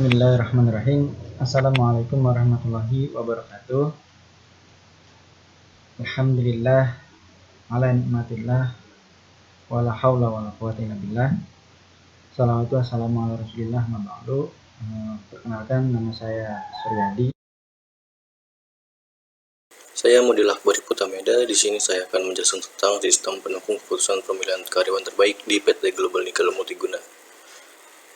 Bismillahirrahmanirrahim. Assalamualaikum warahmatullahi wabarakatuh. Alhamdulillah ala nikmatillah wala haula wala quwata illa billah. Salawatu wassalamu ala Rasulillah ma ba'du. Perkenalkan, nama saya Suryadi. Saya Mudil Akbar Putameda. Di sini saya akan menjelaskan tentang sistem pendukung keputusan pemilihan karyawan terbaik di PT Global Nickel Multiguna.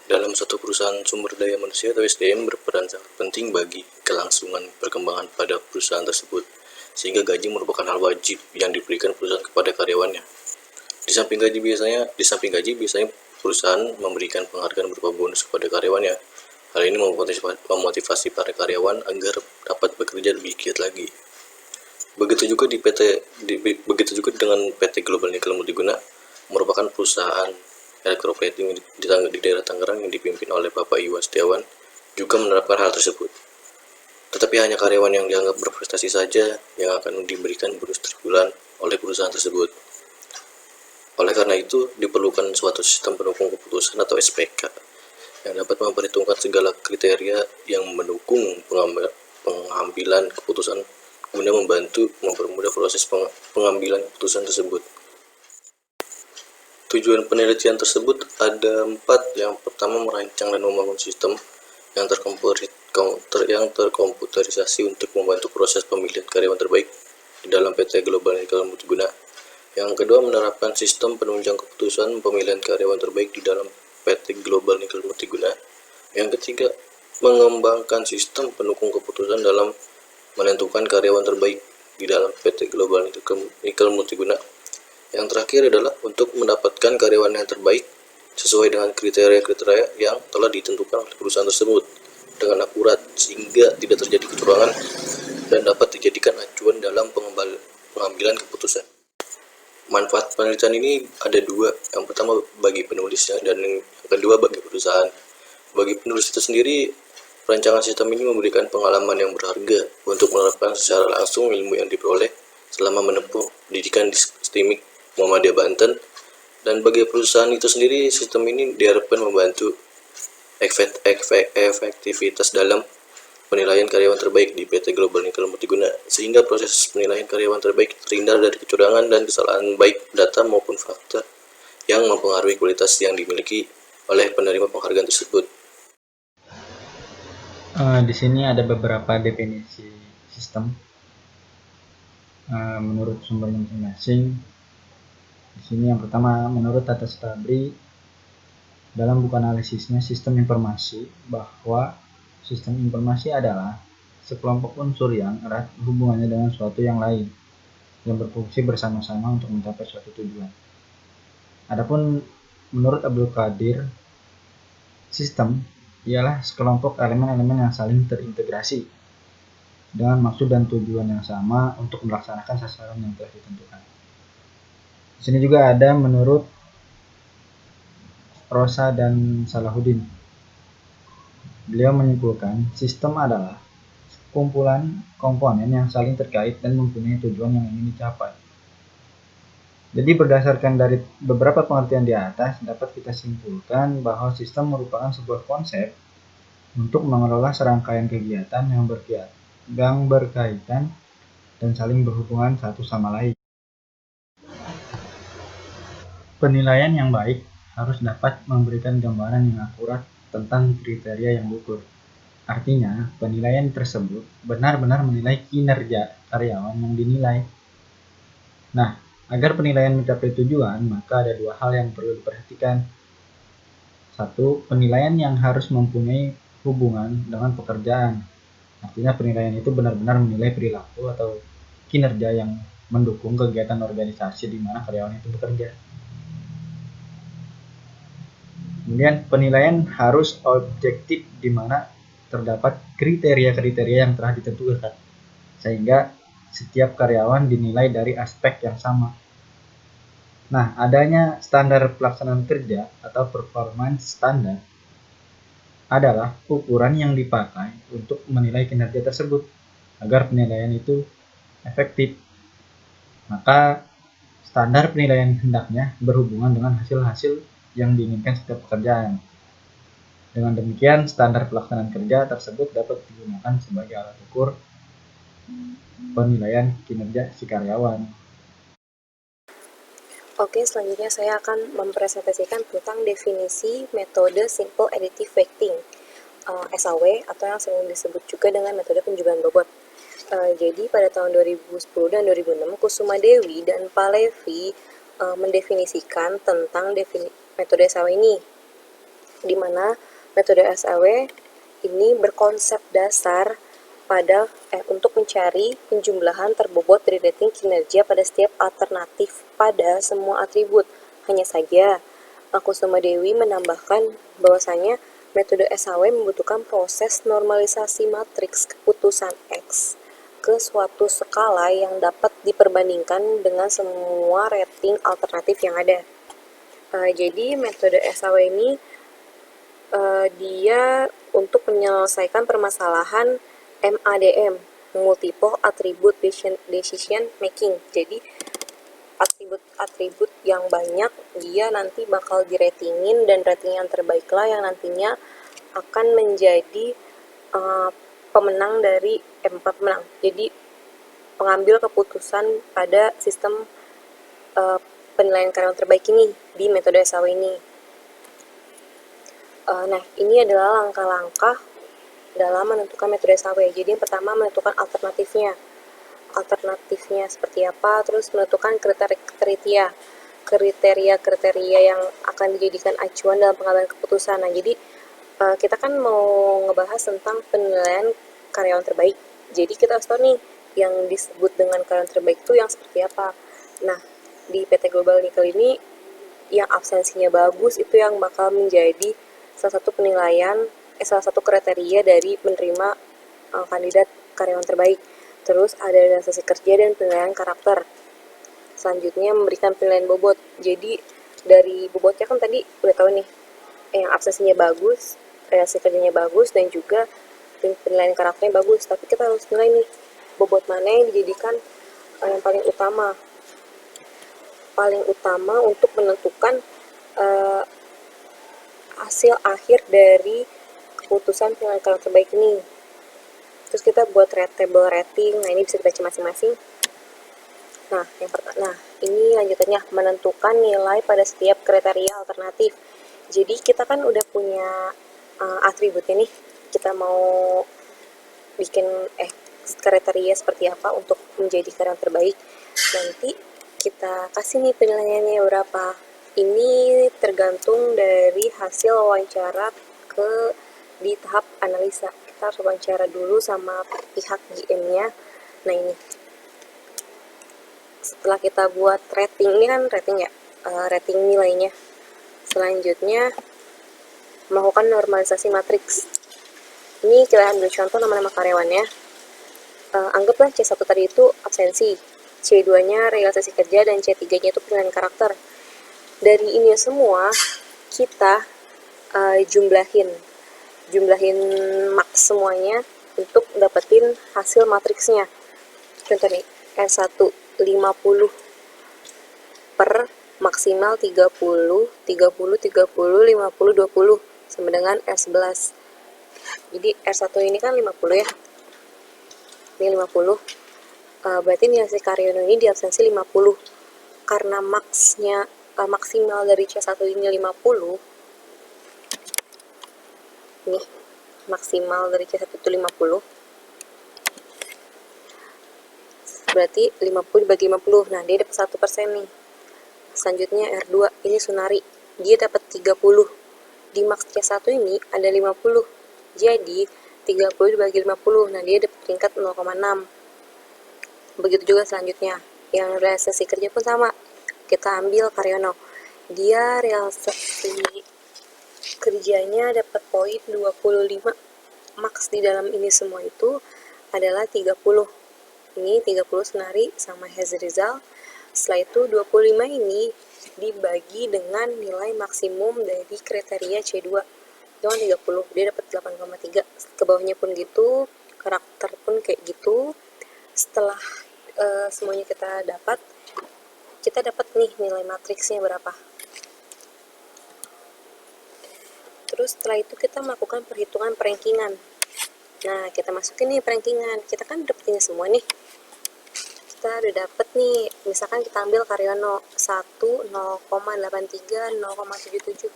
Dalam suatu perusahaan sumber daya manusia atau SDM berperan sangat penting bagi kelangsungan perkembangan pada perusahaan tersebut, sehingga gaji merupakan hal wajib yang diberikan perusahaan kepada karyawannya. Di samping gaji biasanya perusahaan memberikan penghargaan berupa bonus kepada karyawannya. Hal ini memotivasi para karyawan agar dapat bekerja lebih giat lagi. Begitu juga dengan PT Global Nickel Multiguna, merupakan perusahaan elektroplating di daerah Tangerang yang dipimpin oleh Bapak Iwan Setiawan, juga menerapkan hal tersebut. Tetapi hanya karyawan yang dianggap berprestasi saja yang akan diberikan bonus terbulan oleh perusahaan tersebut. Oleh karena itu, diperlukan suatu sistem pendukung keputusan atau SPK yang dapat memperhitungkan segala kriteria yang mendukung pengambilan keputusan guna mempermudah proses pengambilan keputusan tersebut. Tujuan penelitian tersebut ada 4. Yang pertama, merancang dan membangun sistem yang terkomputerisasi untuk membantu proses pemilihan karyawan terbaik di dalam PT Global Nickel Multiguna. Yang kedua, menerapkan sistem penunjang keputusan pemilihan karyawan terbaik di dalam PT Global Nickel Multiguna. Yang ketiga, mengembangkan sistem pendukung keputusan dalam menentukan karyawan terbaik di dalam PT Global Nickel Multiguna. Yang terakhir adalah untuk mendapatkan karyawan yang terbaik sesuai dengan kriteria-kriteria yang telah ditentukan oleh perusahaan tersebut dengan akurat, sehingga tidak terjadi kecurangan dan dapat dijadikan acuan dalam pengambilan keputusan. Manfaat penelitian ini ada 2. Yang pertama bagi penulisnya dan yang kedua bagi perusahaan. Bagi penulis itu sendiri, rancangan sistem ini memberikan pengalaman yang berharga untuk menerapkan secara langsung ilmu yang diperoleh selama menempuh pendidikan di STIMIK Muhammadiyah Banten. Dan bagi perusahaan itu sendiri, sistem ini diharapkan membantu efektivitas dalam penilaian karyawan terbaik di PT Global Nickel Multiguna, sehingga proses penilaian karyawan terbaik terhindar dari kecurangan dan kesalahan baik data maupun fakta yang mempengaruhi kualitas yang dimiliki oleh penerima penghargaan tersebut. Di sini ada beberapa definisi sistem menurut sumbernya masing-masing. Di sini yang pertama, menurut Tata Stabri dalam buku analisisnya sistem informasi, bahwa sistem informasi adalah sekelompok unsur yang erat hubungannya dengan suatu yang lain yang berfungsi bersama-sama untuk mencapai suatu tujuan. Adapun menurut Abdul Qadir, sistem ialah sekelompok elemen-elemen yang saling terintegrasi dengan maksud dan tujuan yang sama untuk melaksanakan sasaran yang telah ditentukan. Di sini juga ada menurut Rosa dan Salahuddin. Beliau menyimpulkan sistem adalah kumpulan komponen yang saling terkait dan mempunyai tujuan yang ingin dicapai. Jadi berdasarkan dari beberapa pengertian di atas, dapat kita simpulkan bahwa sistem merupakan sebuah konsep untuk mengelola serangkaian kegiatan yang berkaitan dan saling berhubungan satu sama lain. Penilaian yang baik harus dapat memberikan gambaran yang akurat tentang kriteria yang diukur. Artinya, penilaian tersebut benar-benar menilai kinerja karyawan yang dinilai. Nah, agar penilaian mencapai tujuan, maka ada 2 hal yang perlu diperhatikan. 1. Penilaian yang harus mempunyai hubungan dengan pekerjaan. Artinya penilaian itu benar-benar menilai perilaku atau kinerja yang mendukung kegiatan organisasi di mana karyawan itu bekerja. Kemudian penilaian harus objektif di mana terdapat kriteria-kriteria yang telah ditentukan, sehingga setiap karyawan dinilai dari aspek yang sama. Nah, adanya standar pelaksanaan kerja atau performance standar adalah ukuran yang dipakai untuk menilai kinerja tersebut agar penilaian itu efektif. Maka standar penilaian hendaknya berhubungan dengan hasil-hasil yang diinginkan setiap pekerjaan. Dengan demikian, standar pelaksanaan kerja tersebut dapat digunakan sebagai alat ukur penilaian kinerja si karyawan. Oke, selanjutnya saya akan mempresentasikan tentang definisi metode Simple Additive Weighting, SAW, atau yang sering disebut juga dengan metode penjumlahan bobot. Jadi pada tahun 2010 dan 2006, Kusuma Dewi dan Palevi mendefinisikan tentang metode SAW ini, di mana metode SAW ini berkonsep dasar pada untuk mencari penjumlahan terbobot dari rating kinerja pada setiap alternatif pada semua atribut. Hanya saja, Kusuma Dewi menambahkan bahwasanya metode SAW membutuhkan proses normalisasi matriks keputusan X ke suatu skala yang dapat diperbandingkan dengan semua rating alternatif yang ada. Jadi metode SAW ini dia untuk menyelesaikan permasalahan MADM, Multiple Attribute Decision Making. Jadi atribut-atribut yang banyak dia nanti bakal diratingin, dan rating yang terbaik lah yang nantinya akan menjadi pemenang dari pemenang. Jadi pengambil keputusan pada sistem penilaian karyawan terbaik ini di metode SAW ini. Nah, ini adalah langkah-langkah dalam menentukan metode SAW. Jadi yang pertama menentukan alternatifnya seperti apa, terus menentukan kriteria yang akan dijadikan acuan dalam pengambilan keputusan. Nah, jadi kita kan mau ngebahas tentang penilaian karyawan terbaik. Jadi kita harus tahu nih yang disebut dengan karyawan terbaik itu yang seperti apa. Nah, di PT Global Nickel ini yang absensinya bagus itu yang bakal menjadi salah satu kriteria dari menerima kandidat karyawan terbaik. Terus ada realisasi kerja dan penilaian karakter. Selanjutnya memberikan penilaian bobot. Jadi dari bobotnya kan tadi udah tahu nih, yang absensinya bagus, realisasi kerjanya bagus, dan juga penilaian karakternya bagus. Tapi kita harus nilai nih, bobot mana yang dijadikan yang paling utama untuk menentukan hasil akhir dari keputusan penilaian karyawan terbaik ini. Terus kita buat table rating. Nah, ini bisa dibaca masing-masing. Nah, ini lanjutannya menentukan nilai pada setiap kriteria alternatif. Jadi kita kan udah punya atributnya nih. Kita mau bikin kriteria seperti apa untuk menjadi karyawan terbaik. Nanti kita kasih nih penilaiannya berapa. Ini tergantung dari hasil wawancara di tahap analisa. Kita harus wawancara dulu sama pihak GM-nya. Nah, ini setelah kita buat rating, ini kan rating ya, rating nilainya. Selanjutnya melakukan normalisasi matriks. Ini kita ambil contoh nama-nama karyawannya. Anggaplah C1 tadi itu absensi, C2-nya realisasi kerja, dan C3-nya itu penilaian karakter. Dari ini semua kita jumlahin max semuanya untuk dapetin hasil matriksnya. Contoh nih, R1 50 per maksimal 30, 30, 30, 50, 20 sama dengan R11. Jadi R1 ini kan 50 ya. Ini 50. Berarti nilai karyawan ini di absensi 50. Karena maksimal dari C1 ini 50. Nih, maksimal dari C1 itu 50. Berarti 50 dibagi 50. Nah, dia dapat 1% nih. Selanjutnya R2, ini Sunari. Dia dapat 30. Di max C1 ini ada 50. Jadi 30 dibagi 50. Nah, dia dapat peringkat 0,6. Begitu juga selanjutnya. Yang realisasi kerja pun sama. Kita ambil Karyono. Dia realisasi kerjanya dapat poin 25. Max di dalam ini semua itu adalah 30. Ini 30 Sunari sama Hezrizal. Setelah itu 25 ini dibagi dengan nilai maksimum dari kriteria C2. Itu kan 30, dia dapat 8,3. Ke bawahnya pun gitu, karakter pun kayak gitu. Setelah semuanya kita dapat nih nilai matriksnya berapa. terus setelah itu kita melakukan perhitungan perankingan. Nah, kita masukin nih perankingan, kita kan udah punya semua nih. Kita udah dapet nih, misalkan kita ambil Karyono 1, 0,83, 0,77.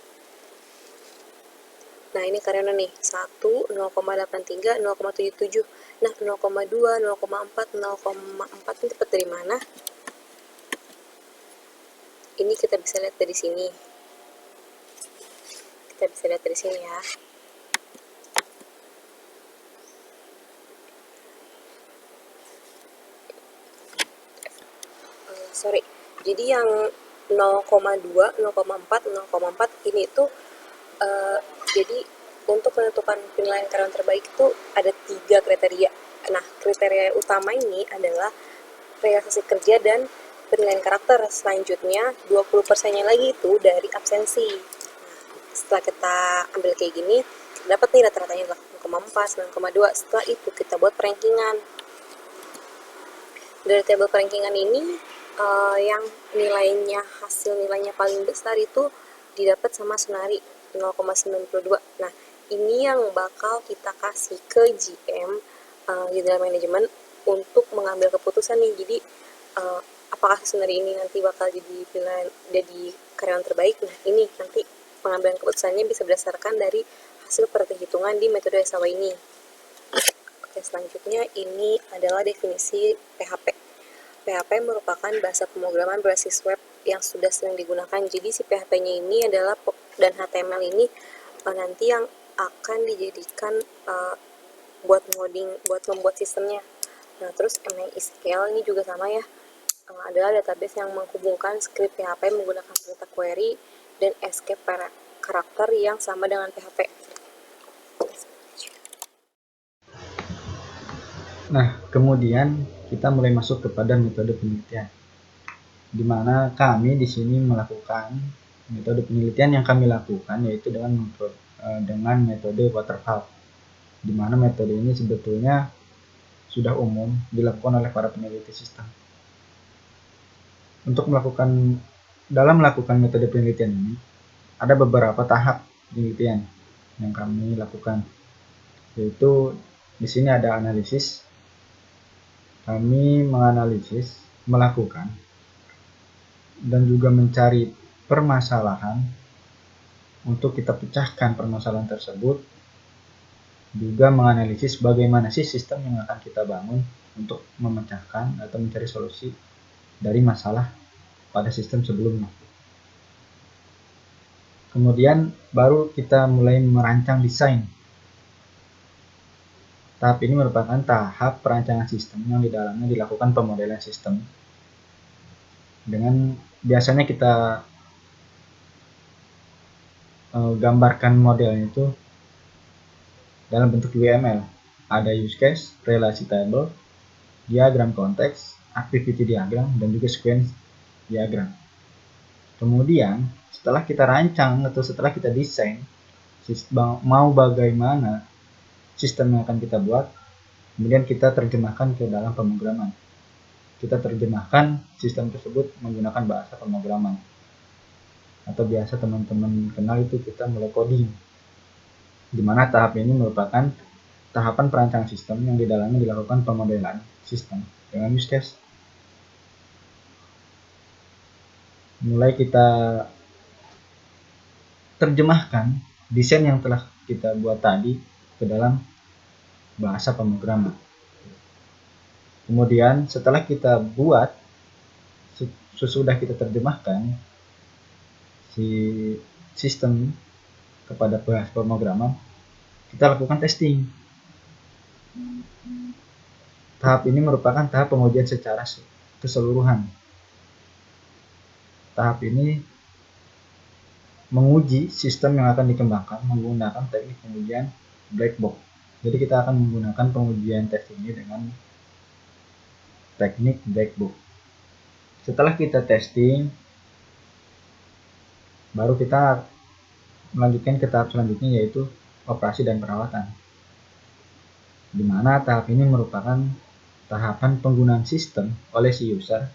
Nah, ini Karyono nih, 1, 0,83, 0,77. Nah, 0,2, 0,4, 0,4 ini dapat dari mana? Ini kita bisa lihat dari sini. Kita bisa lihat dari sini ya. Jadi yang 0,2, 0,4, 0,4 ini tuh jadi untuk menentukan penilaian karyawan terbaik itu ada 3 kriteria. Nah, kriteria utama ini adalah realisasi kerja dan penilaian karakter. Selanjutnya 20%-nya lagi itu dari absensi. Nah, setelah kita ambil kayak gini, kita dapat nih rata-ratanya 8,4, 9,2. Setelah itu kita buat perankingan. Dari tabel perankingan ini yang nilainya, hasil nilainya paling besar itu didapat sama Sunari 0,92. Nah, ini yang bakal kita kasih ke GM, General Management, untuk mengambil keputusan nih. Jadi apakah Sunari ini nanti bakal jadi karyawan terbaik? Nah, ini nanti pengambilan keputusannya bisa berdasarkan dari hasil perhitungan di metode SAW ini. Oke, selanjutnya ini adalah definisi PHP. PHP merupakan bahasa pemrograman berbasis web yang sudah sering digunakan. Jadi si PHP-nya ini adalah dan HTML ini nanti yang akan dijadikan buat ngoding, buat membuat sistemnya. Nah, terus MySQL ini juga sama ya. Adalah database yang menghubungkan script PHP menggunakan perintah query dan escape karakter yang sama dengan PHP. Nah, kemudian kita mulai masuk kepada metode penelitian, di mana kami di sini melakukan metode penelitian yang kami lakukan yaitu dengan metode waterfall, di mana metode ini sebetulnya sudah umum dilakukan oleh para peneliti sistem. Untuk dalam melakukan metode penelitian ini ada beberapa tahap penelitian yang kami lakukan, yaitu di sini ada analisis. Kami menganalisis, melakukan, dan juga mencari permasalahan untuk kita pecahkan permasalahan tersebut. Juga menganalisis bagaimana sih sistem yang akan kita bangun untuk memecahkan atau mencari solusi dari masalah pada sistem sebelumnya. Kemudian baru kita mulai merancang desain. Tahap ini merupakan tahap perancangan sistem yang di dalamnya dilakukan pemodelan sistem. Dengan biasanya kita gambarkan modelnya itu dalam bentuk UML. Ada use case, relasi table, diagram konteks, activity diagram, dan juga sequence diagram. Kemudian setelah kita rancang atau setelah kita desain mau bagaimana sistem yang akan kita buat, kemudian kita terjemahkan ke dalam pemrograman. Kita terjemahkan sistem tersebut menggunakan bahasa pemrograman, atau biasa teman-teman kenal itu kita mulai coding, di mana tahap ini merupakan tahapan perancangan sistem yang di dalamnya dilakukan pemodelan sistem dengan use case. Mulai kita terjemahkan desain yang telah kita buat tadi ke dalam bahasa pemrograman. Kemudian setelah kita buat, sesudah kita terjemahkan si sistem kepada bahasa pemrograman, kita lakukan testing. Tahap ini merupakan tahap pengujian secara keseluruhan. Tahap ini menguji sistem yang akan dikembangkan menggunakan teknik pengujian black box. Jadi kita akan menggunakan pengujian tes ini dengan teknik black box. Setelah kita testing, baru kita melanjutkan ke tahap selanjutnya, yaitu operasi dan perawatan, di mana tahap ini merupakan tahapan penggunaan sistem oleh si user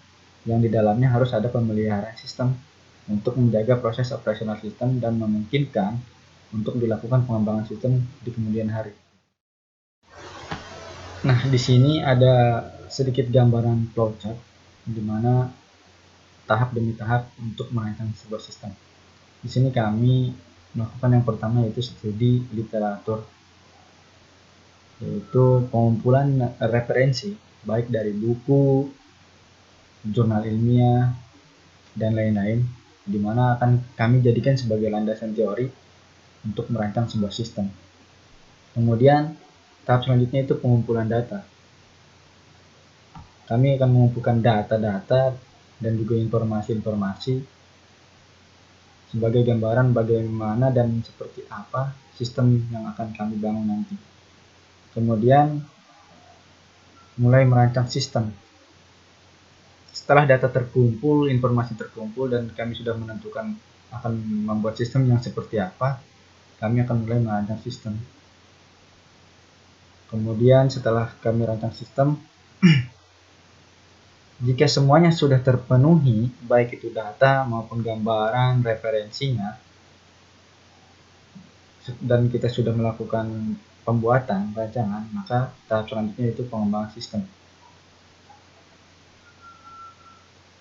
yang di dalamnya harus ada pemeliharaan sistem untuk menjaga proses operasional sistem dan memungkinkan untuk dilakukan pengembangan sistem di kemudian hari. Nah, di sini ada sedikit gambaran flowchart di mana tahap demi tahap untuk merancang sebuah sistem. Di sini kami melakukan yang pertama yaitu studi literatur, yaitu pengumpulan referensi baik dari buku, jurnal ilmiah, dan lain-lain, di mana akan kami jadikan sebagai landasan teori untuk merancang sebuah sistem. Kemudian tahap selanjutnya itu pengumpulan data. Kami akan mengumpulkan data-data dan juga informasi-informasi sebagai gambaran bagaimana dan seperti apa sistem yang akan kami bangun nanti. Kemudian mulai merancang sistem. Setelah data terkumpul, informasi terkumpul, dan kami sudah menentukan akan membuat sistem yang seperti apa, kami akan mulai merancang sistem. Kemudian setelah kami rancang sistem, jika semuanya sudah terpenuhi, baik itu data maupun gambaran, referensinya, dan kita sudah melakukan pembuatan rancangan, maka tahap selanjutnya itu pengembangan sistem.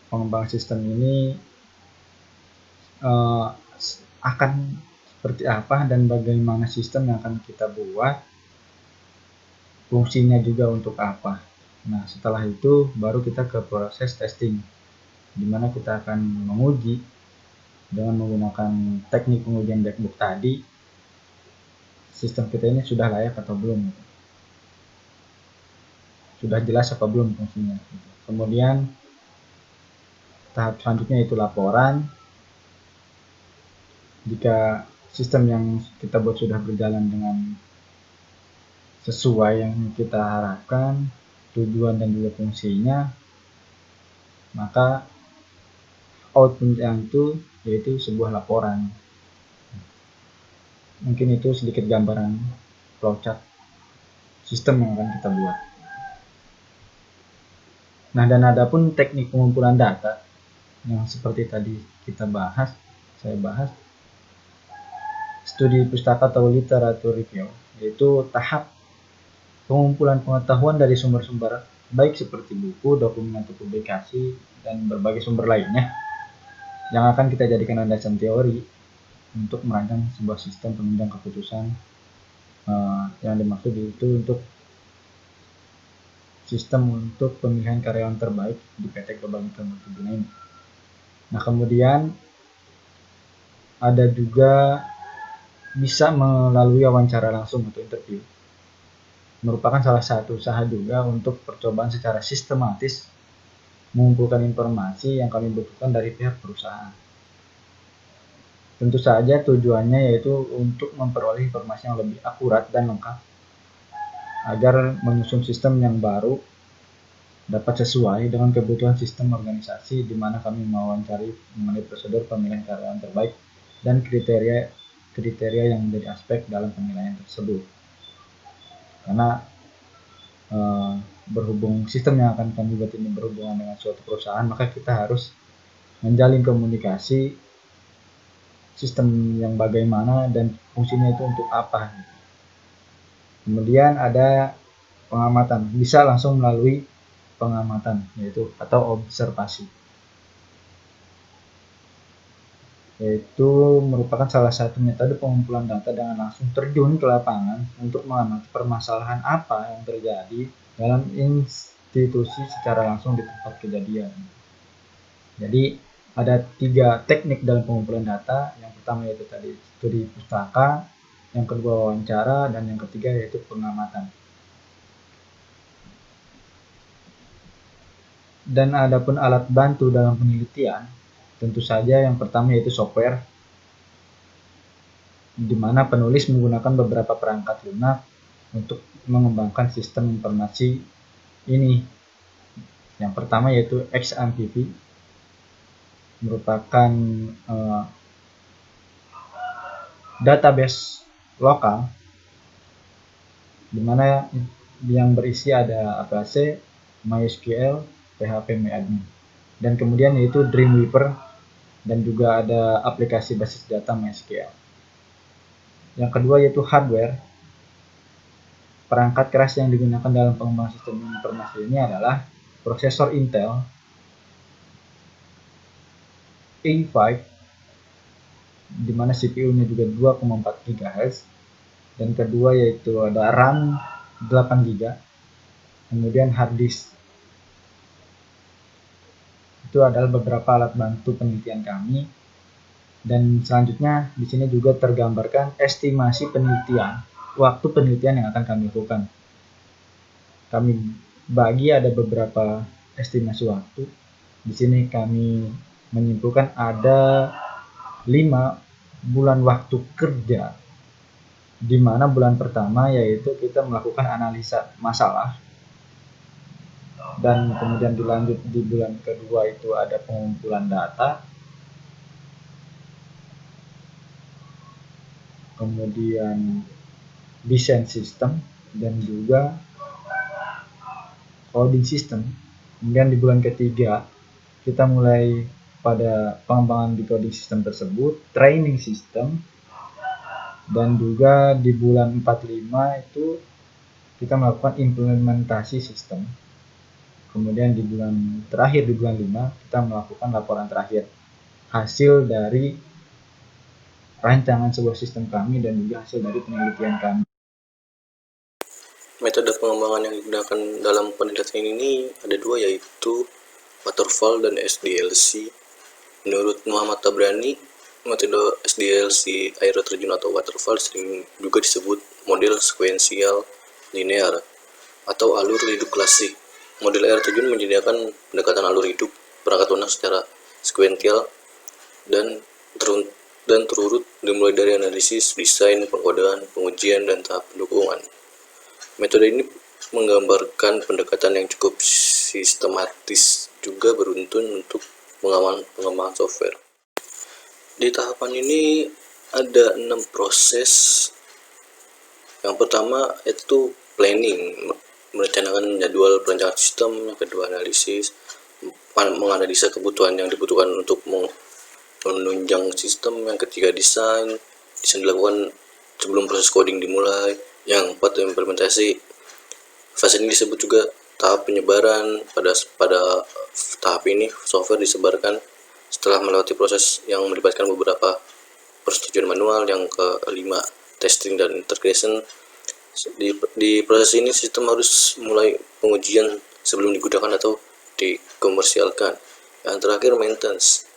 Pengembangan sistem ini akan seperti apa dan bagaimana sistem yang akan kita buat, fungsinya juga untuk apa. Nah, setelah itu baru kita ke proses testing, di mana kita akan menguji dengan menggunakan teknik pengujian black box tadi, sistem kita ini sudah layak atau belum, sudah jelas apa belum fungsinya. Kemudian tahap selanjutnya itu laporan. Jika sistem yang kita buat sudah berjalan dengan sesuai yang kita harapkan, tujuan dan juga fungsinya, maka output yang itu yaitu sebuah laporan. Mungkin itu sedikit gambaran flowchart sistem yang akan kita buat. Nah, dan ada pun teknik pengumpulan data yang seperti tadi saya bahas, studi pustaka atau literatur review, yaitu tahap pengumpulan pengetahuan dari sumber-sumber baik seperti buku, dokumen atau publikasi, dan berbagai sumber lainnya yang akan kita jadikan landasan teori untuk merancang sebuah sistem penunjang keputusan yang dimaksud itu untuk sistem untuk pemilihan karyawan terbaik di PT Global Nickel Multiguna ini. Nah, kemudian ada juga bisa melalui wawancara langsung atau interview, merupakan salah satu usaha juga untuk percobaan secara sistematis mengumpulkan informasi yang kami butuhkan dari pihak perusahaan. Tentu saja tujuannya yaitu untuk memperoleh informasi yang lebih akurat dan lengkap agar menyusun sistem yang baru dapat sesuai dengan kebutuhan sistem organisasi, di mana kami mewawancari mengenai prosedur pemilihan karyawan terbaik dan kriteria yang menjadi aspek dalam penilaian tersebut. Karena berhubung sistem yang akan kami buat ini berhubungan dengan suatu perusahaan, maka kita harus menjalin komunikasi sistem yang bagaimana dan fungsinya itu untuk apa. Kemudian ada pengamatan, bisa langsung melalui pengamatan yaitu atau observasi, yaitu merupakan salah satu metode pengumpulan data dengan langsung terjun ke lapangan untuk mengamati permasalahan apa yang terjadi dalam institusi secara langsung di tempat kejadian. Jadi ada 3 teknik dalam pengumpulan data. Yang pertama yaitu tadi studi pustaka, yang kedua wawancara, dan yang ketiga yaitu pengamatan. Dan ada pun alat bantu dalam penelitian, tentu saja yang pertama yaitu software, di mana penulis menggunakan beberapa perangkat lunak untuk mengembangkan sistem informasi ini. Yang pertama yaitu XMPP, merupakan database lokal, di mana yang berisi ada APC, MySQL, PHP MyAdmin, dan kemudian yaitu Dreamweaver, dan juga ada aplikasi basis data MySQL. Yang kedua yaitu hardware. Perangkat keras yang digunakan dalam pengembangan sistem informasi ini adalah prosesor Intel i5, di mana CPU-nya juga 2,4 GHz, dan kedua yaitu ada RAM 8 GB, kemudian hard disk. Itu adalah beberapa alat bantu penelitian kami, dan selanjutnya di sini juga tergambarkan estimasi penelitian, waktu penelitian yang akan kami lakukan. Kami bagi ada beberapa estimasi waktu. Di sini kami menyimpulkan ada 5 bulan waktu kerja, di mana bulan pertama yaitu kita melakukan analisa masalah, dan kemudian dilanjut di bulan kedua itu ada pengumpulan data, kemudian desain sistem, dan juga coding sistem. Kemudian di bulan ketiga kita mulai pada pengembangan di coding sistem tersebut, training sistem, dan juga di bulan 45 itu kita melakukan implementasi sistem. Kemudian di bulan terakhir, di bulan 5 kita melakukan laporan terakhir hasil dari rancangan sebuah sistem kami dan juga hasil dari penelitian kami. Metode pengembangan yang digunakan dalam penelitian ini ada dua, yaitu waterfall dan SDLC. Menurut Muhammad Tabrani, metode SDLC air terjun atau waterfall sering juga disebut model sekuensial linear atau alur hidup klasik. Model air terjun menyediakan pendekatan alur hidup perangkat lunak secara sekuensial dan terurut dimulai dari analisis, desain, pengkodaan, pengujian, dan tahap pendukungan. Metode ini menggambarkan pendekatan yang cukup sistematis juga beruntun untuk pengembangan software. Di tahapan ini ada 6 proses. Yang pertama itu planning, merencanakan jadwal perencanaan sistem. Yang kedua analisis, menganalisa kebutuhan yang dibutuhkan untuk menunjang sistem. Yang ketiga desain dilakukan sebelum proses coding dimulai. Yang keempat implementasi. Fase ini disebut juga tahap penyebaran. Pada tahap ini software disebarkan setelah melewati proses yang melibatkan beberapa persetujuan manual. Yang kelima testing dan integration. Di proses ini sistem harus mulai pengujian sebelum digunakan atau dikomersialkan. Yang terakhir maintenance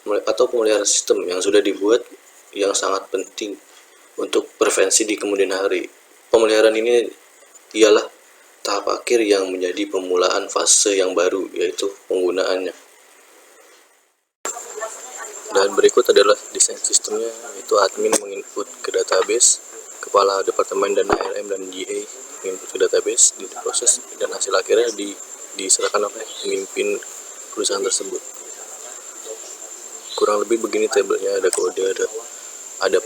atau pemeliharaan sistem yang sudah dibuat, yang sangat penting untuk prevensi di kemudian hari. Pemeliharaan ini ialah tahap akhir yang menjadi pemulaan fase yang baru, yaitu penggunaannya. Dan berikut adalah desain sistemnya, yaitu admin menginput ke database, kepala departemen dan ARM dan GA menginput ke database, diproses, dan hasil akhirnya diserahkan oleh pemimpin perusahaan tersebut. Kurang lebih begini tabelnya, ada kode, ada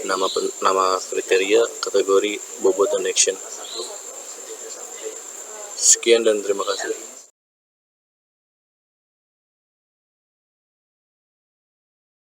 nama kriteria, kategori, bobot, dan action. Sekian dan terima kasih.